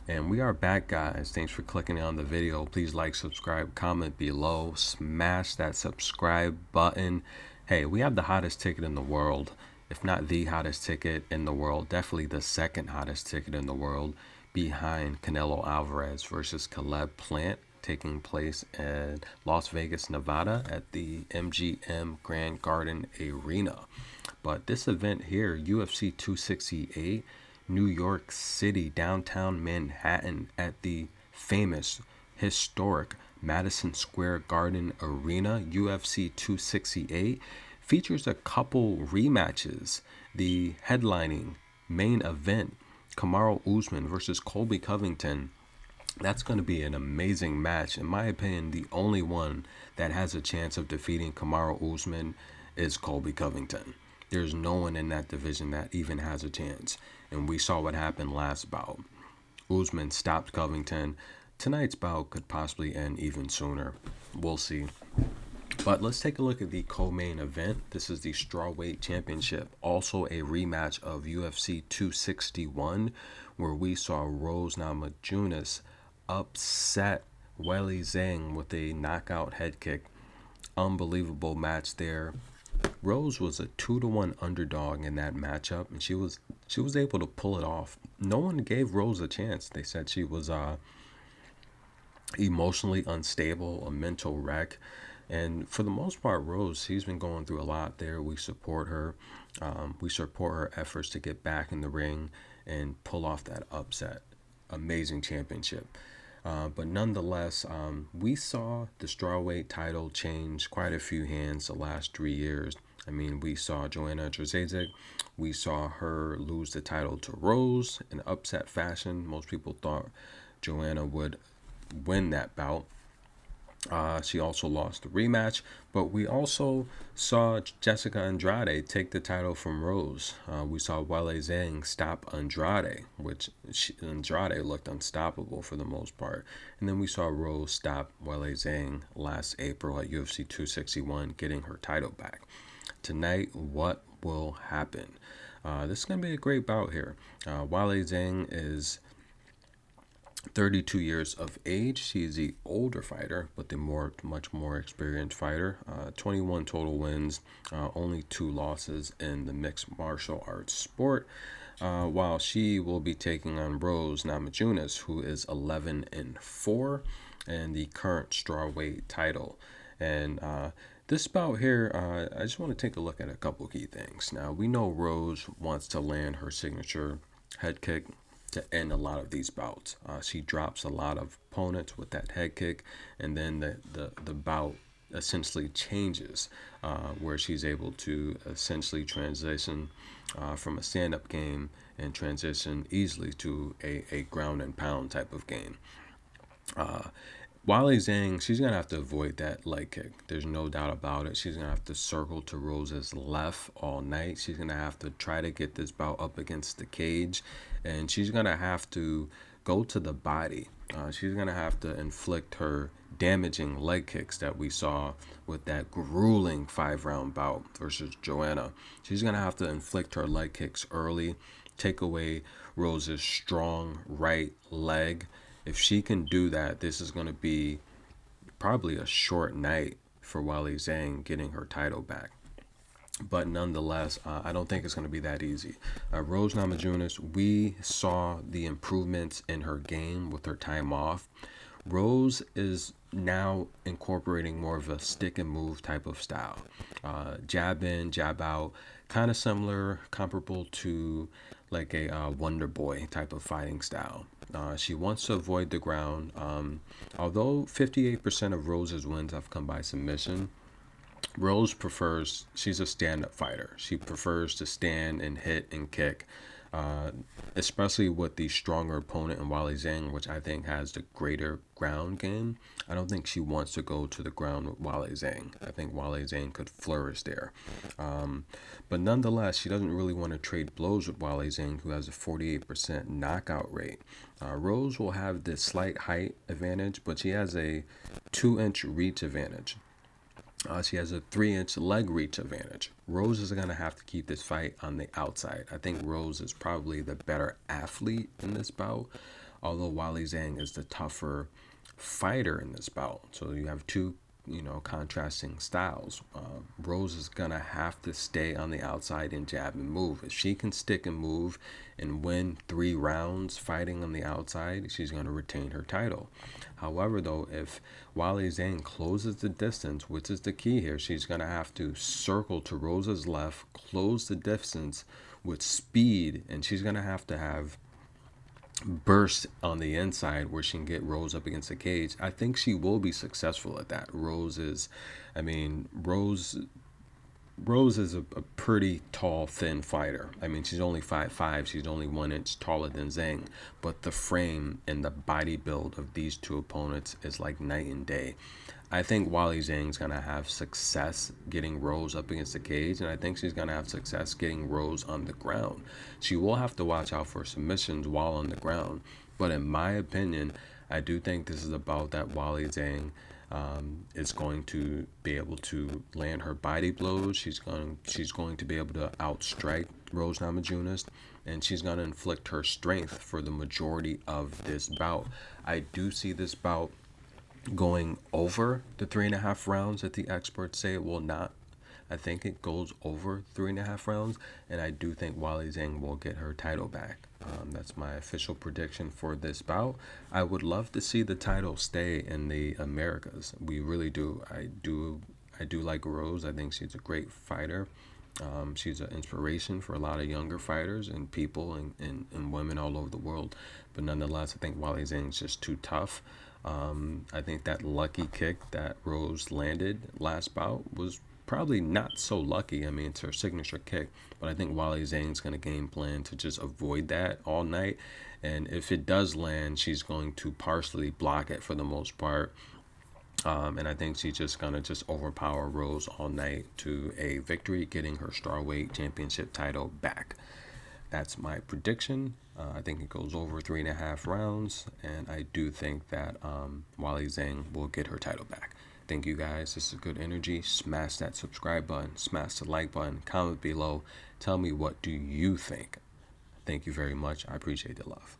And we are back, guys. Thanks for clicking on the video. Please like, subscribe, comment below, smash that subscribe button. Hey, we have the hottest ticket in the world. If not the hottest ticket in the world, definitely the second hottest ticket in the world, behind Canelo Alvarez versus Caleb Plant, taking place in Las Vegas, Nevada at the MGM Grand Garden Arena. But this event here, UFC 268, New York City, downtown Manhattan, at the famous, historic Madison Square Garden Arena, UFC 268, features a couple rematches. The headlining main event, Camaro Usman versus Colby Covington, that's going to be an amazing match. In my opinion, the only one that has a chance of defeating Camaro Usman is Colby Covington. There's no one in that division that even has a chance. And we saw what happened last bout. Usman stopped Covington. Tonight's bout could possibly end even sooner. We'll see. But let's take a look at the co-main event. This is the Strawweight Championship, also a rematch of UFC 261, where we saw Rose Namajunas upset Weili Zhang with a knockout head kick. Unbelievable match there. Rose was a 2-1 underdog in that matchup, and she was able to pull it off. No one gave Rose a chance. They said she was emotionally unstable, a mental wreck. And for the most part, Rose, she's been going through a lot there. We support her. We support her efforts to get back in the ring and pull off that upset. Amazing championship. But nonetheless, we saw the strawweight title change quite a few hands the last 3 years. I mean, we saw Joanna Jędrzejczyk. We saw her lose the title to Rose in upset fashion. Most people thought Joanna would win that bout. She also lost the rematch, but we also saw Jessica Andrade take the title from Rose. We saw Weili Zhang stop Andrade, which Andrade looked unstoppable for the most part. And then we saw Rose stop Weili Zhang last April at UFC 261, getting her title back. Tonight, what will happen? This is going to be a great bout here. Weili Zhang is 32 years of age. She is the older fighter, but the much more experienced fighter. 21 total wins, only 2 losses in the mixed martial arts sport. While she will be taking on Rose Namajunas, who is 11-4 and the current strawweight title. And this bout here, I just want to take a look at a couple key things. Now, we know Rose wants to land her signature head kick to end a lot of these bouts. She drops a lot of opponents with that head kick, and then the bout essentially changes, where she's able to essentially transition from a stand-up game and transition easily to a ground and pound type of game. Weili Zhang, she's going to have to avoid that leg kick. There's no doubt about it. She's going to have to circle to Rose's left all night. She's going to have to try to get this bout up against the cage, and she's going to have to go to the body. She's going to have to inflict her damaging leg kicks that we saw with that grueling 5-round bout versus Joanna. She's going to have to inflict her leg kicks early, take away Rose's strong right leg. If she can do that, this is going to be probably a short night for Weili Zhang getting her title back. But nonetheless, I don't think it's going to be that easy. Rose Namajunas, we saw the improvements in her game with her time off. Rose is now incorporating more of a stick and move type of style. Jab in, jab out, kind of similar, comparable to like a Wonder Boy type of fighting style. She wants to avoid the ground. Although 58% of Rose's wins have come by submission, Rose prefers, she's a stand-up fighter. She prefers to stand and hit and kick, especially with the stronger opponent in Weili Zhang, which I think has the greater ground game. I don't think she wants to go to the ground with Weili Zhang. I think Weili Zhang could flourish there. But nonetheless, she doesn't really want to trade blows with Weili Zhang, who has a 48% knockout rate. Rose will have this slight height advantage, but she has a 2-inch reach advantage. She has a 3-inch leg reach advantage. Rose is going to have to keep this fight on the outside. I think Rose is probably the better athlete in this bout. although Wally Zhang is the tougher fighter in this bout. So you have two, contrasting styles. Rose is gonna have to stay on the outside and jab and move. If she can stick and move and win 3 rounds fighting on the outside, she's gonna retain her title. However, though, if Wally Zhang closes the distance, which is the key here, she's gonna have to circle to Rose's left, close the distance with speed, and she's gonna have burst on the inside where she can get Rose up against the cage. I think she will be successful at that. Rose is a pretty tall, thin fighter. I mean, she's only 5'5". She's only 1 inch taller than Zhang. But the frame and the body build of these two opponents is like night and day. I think Wally Zhang's going to have success getting Rose up against the cage, and I think she's going to have success getting Rose on the ground. She will have to watch out for submissions while on the ground. But in my opinion, I do think this is about that Wally Zhang is going to be able to land her body blows. She's going to be able to outstrike Rose Namajunas, and she's going to inflict her strength for the majority of this bout. I do see this bout going over the 3.5 rounds that the experts say it will not. I think it goes over 3.5 rounds, and I do think Wally Zhang will get her title back. That's my official prediction for this bout. I would love to see the title stay in the Americas. We really do. I do like Rose. I think she's a great fighter. She's an inspiration for a lot of younger fighters and people and women all over the world. But nonetheless, I think Wally Zhang's just too tough. I think that lucky kick that Rose landed last bout was probably not so lucky. I mean, it's her signature kick, but I think Wally Zhang's going to game plan to just avoid that all night. And if it does land, she's going to partially block it for the most part. And I think she's just going to overpower Rose all night to a victory, getting her Strawweight Championship title back. That's my prediction. I think it goes over 3.5 rounds, and I do think that Wally Zhang will get her title back. Thank you guys. This is good energy. Smash that subscribe button. Smash the like button. Comment below. Tell me, what do you think? Thank you very much. I appreciate the love.